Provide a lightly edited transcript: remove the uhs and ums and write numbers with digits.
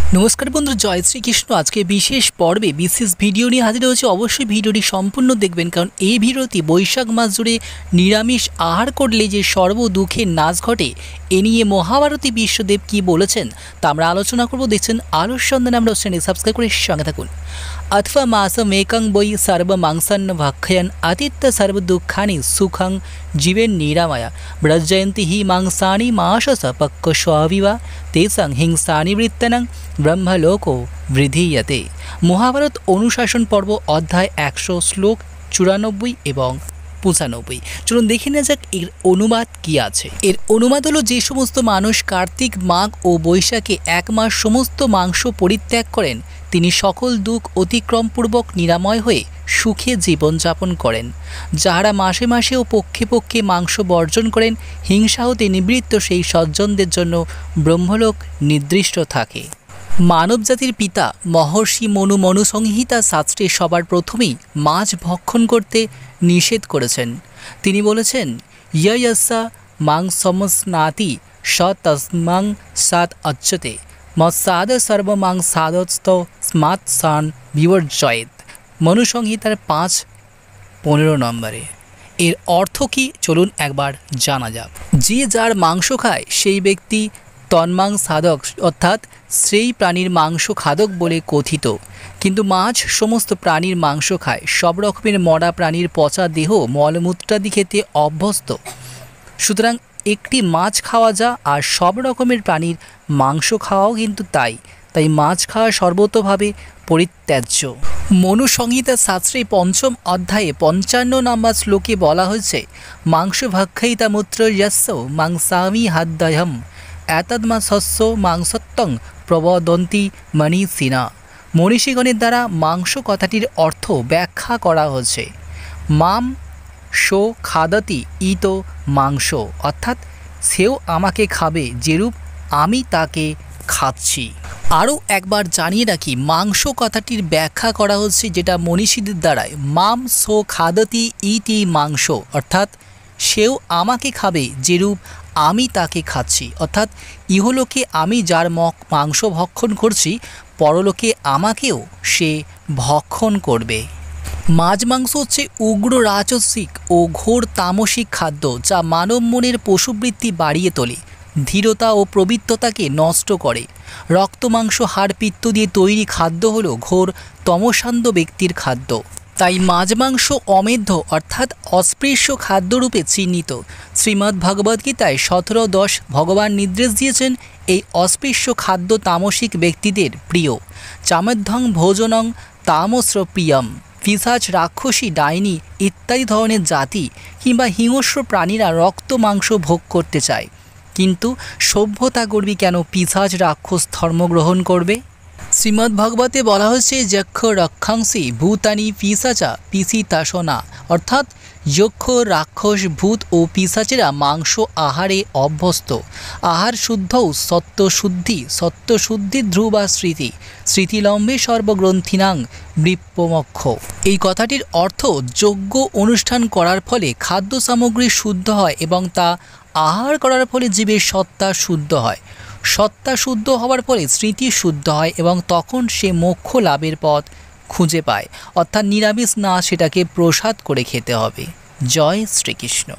नमस्कार बंधु जय श्रीकृष्ण। आज के विशेष पर्वे विशेष भिडियो निये हाजिर हয়েছি। अवश्य भिडियोटी सम्पूर्ण देखबेन, कारण এই ভিডিওটি বৈশাখ মাস জুড়ে নিরামিষ আহার করলে যে সর্ব দুঃখের নাশ ঘটে এ নিয়ে মহাভারতী বিশ্বদেব কি বলেছেন তা আমরা আলোচনা করব। দেখছেন আলোর সন্ধানে, আমরা চ্যানেল সাবস্ক্রাইব করে সঙ্গে থাকুন। अथवा मासमेकं वै सर्वमांसन्न भक्षयन् अतीत्य सर्वदुःखानि सुखं जीवेन निरामय व्रजयन्ति हि मांसानि माशस पक्वस्वाविवा तेषां हिंसानि वृत्तनं ब्रह्मलोको वृधीयते। महाभारत अनुशासन पर्व अध्याय 100 श्लोक 94 এবং 95। চলুন দেখে নেওয়া যাক এর অনুবাদ কি আছে। এর অনুবাদ হলো, যে সমস্ত মানুষ কার্তিক, মাঘ ও বৈশাখে এক মাস সমস্ত মাংস পরিত্যাগ করেন তিনি সকল দুঃখ অতিক্রমপূর্বক নিরাময় হয়ে সুখে জীবনযাপন করেন। যাহারা মাসে মাসে ও পক্ষে পক্ষে মাংস বর্জন করেন হিংসা হতে নিবৃত্ত সেই সজ্জনদের জন্য ব্রহ্মলোক নির্দিষ্ট থাকে। মানব জাতির পিতা মহর্ষি মনু মনুসংহিতা শাস্ত্রে সবার প্রথমেই মাছ ভক্ষণ করতে নিষেধ করেছেন। তিনি বলেছেন, ইয়স্যা মাংসমস্নাতি স তস্মাং সাদ অচ্যতে মৎসাদ সর্বমাংসাদস্ত স্মাৎ সান বিবর্জয়েত। মনুসংহিতার 5:15 নম্বরে। এর অর্থ কি চলুন একবার জানা যাক। যে যার মাংস খায় সেই ব্যক্তি তন্মাংসাদক অর্থাৎ সেই প্রাণীর মাংস খাদক বলে কথিত। কিন্তু মাছ সমস্ত প্রাণীর মাংস খায়, সব রকমের মরা প্রাণীর পচা দেহ মলমূত্রাদি খেতে অভ্যস্ত। সুতরাং একটি মাছ খাওয়া যা আর সব রকমের প্রাণীর মাংস খাওয়াও কিন্তু তাই মাছ খাওয়া সর্বতোভাবে পরিত্যাজ্য। মনুসংহিতা শাস্ত্রে 5ম অধ্যায়ে 55 নম্বর শ্লোকে বলা হয়েছে, মাংস ভক্ষয়িতামূত্র যস্য মাংসামি হাদ্যহম এতদ্মাসস্য মাংসত্বং প্রবদন্তি মনীষিণা। মনীষীগণের দ্বারা মাংস কথাটির অর্থ ব্যাখ্যা করা হয়েছে, মাম শো খাদতি ইতো মাংস, অর্থাৎ সেও আমাকে খাবে যেরূপ আমি তাকে খাচ্ছি। আরও একবার জানিয়ে রাখি, মাংস কথাটির ব্যাখ্যা করা হচ্ছে যেটা মনীষীদের দ্বারায়, মাম শো খাদতি ইতি মাংস, অর্থাৎ সেও আমাকে খাবে যেরূপ আমি তাকে খাচ্ছি। অর্থাৎ ইহলোকে আমি যার মাংস ভক্ষণ করছি পরলোকে আমাকেও সে ভক্ষণ করবে। মাছ মাংস হচ্ছে উগ্র রাজসিক ও ঘোর তামসিক খাদ্য, যা মানব মনের পশুবৃত্তি বাড়িয়ে তোলে, ধীরতা ও প্রবৃত্ততাকে নষ্ট করে। রক্ত মাংস হাড় পিত্ত দিয়ে তৈরি খাদ্য হলো ঘোর তমসান্ধ ব্যক্তির খাদ্য। তাই মাছ মাংস অমেধ্য অর্থাৎ অস্পৃশ্য খাদ্যরূপে চিহ্নিত। শ্রীমদ্ ভগবদ্গীতায় 17:10 ভগবান নির্দেশ দিয়েছেন, এই অস্পৃশ্য খাদ্য তামসিক ব্যক্তিদের প্রিয়। চামধ্যং ভোজনং তামস্র প্রিয়ম। পিশাচ, রাক্ষসী, ডাইনি ইত্যাদি ধরনের জাতি কিংবা হিংস্র প্রাণীরা রক্ত মাংস ভোগ করতে চায়, কিন্তু সভ্যতাগর্বী কেন পিশাচ রাক্ষস ধর্ম গ্রহণ করবে? শ্রীমদ্ ভগবতে বলা হয়েছে, যক্ষ রক্ষাংসি ভূতানি পিশাচা পিশিতাসনা, অর্থাৎ যক্ষ, রাক্ষস, ভূত ও পিশাচেরা মাংস আহারে অভ্যস্ত। আহার শুদ্ধৌ সত্যশুদ্ধি, সত্যশুদ্ধি ধ্রুবা স্মৃতি, স্মৃতিলম্বে সর্বগ্রন্থিনাং বৃপ্পমক্ষ। এই কথাটির অর্থ, যজ্ঞ অনুষ্ঠান করার ফলে খাদ্য সামগ্রী শুদ্ধ হয় এবং তা আহার করার ফলে জীবের সত্তা শুদ্ধ হয়। সত্তা শুদ্ধ হওয়ার ফলে স্মৃতি শুদ্ধ হয় এবং তখন সে মোক্ষ লাভের পথ খুঁজে পায়। অর্থাৎ নিরামিষ না, সেটাকে প্রসাদ করে খেতে হবে। জয় শ্রীকৃষ্ণ।